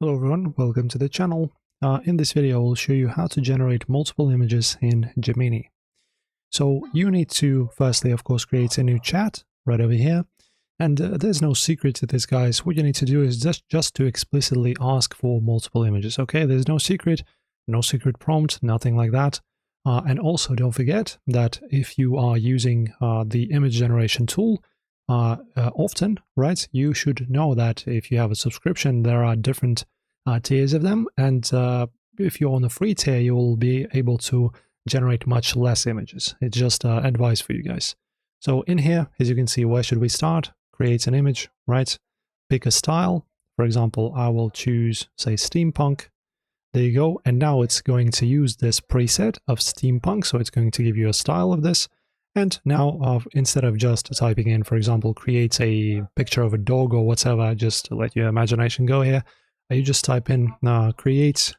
Hello everyone, welcome to the channel. In this video, I will show you how to generate multiple images in Gemini. So you need to firstly, of course, create a new chat right over here. And there's no secret to this, guys. What you need to do is just to explicitly ask for multiple images, okay? There's no secret prompt, nothing like that. And also don't forget that if you are using the image generation tool, often, right, you should know that if you have a subscription, there are different tiers of them, and if you're on a free tier, you will be able to generate much less images. It's just advice for you guys. So in here, as you can see, where should we start? Create an image, right? Pick a style. For example, I will choose, say, steampunk. There you go. And now it's going to use this preset of steampunk, so it's going to give you a style of this. And now, instead of just typing in, for example, create a picture of a dog or whatever, just let your imagination go here, you just type in create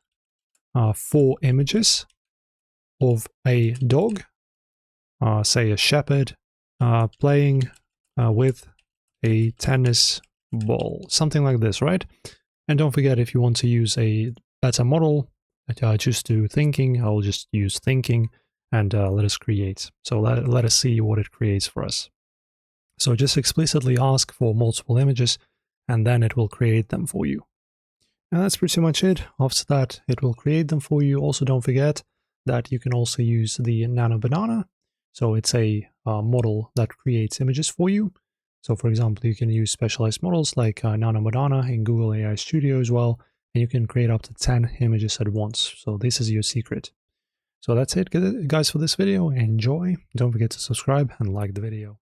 4 images of a dog, say a shepherd, playing with a tennis ball, something like this, right? And don't forget, if you want to use a better model, just do thinking. I'll just use thinking. And let us create. So let us see what it creates for us. So just explicitly ask for multiple images, and then it will create them for you. And that's pretty much it. After that, it will create them for you. Also, don't forget that you can also use the Nano Banana. So it's a model that creates images for you. So for example, you can use specialized models like Nano Banana in Google AI Studio as well, and you can create up to 10 images at once. So this is your secret. So that's it, guys, for this video. Enjoy. Don't forget to subscribe and like the video.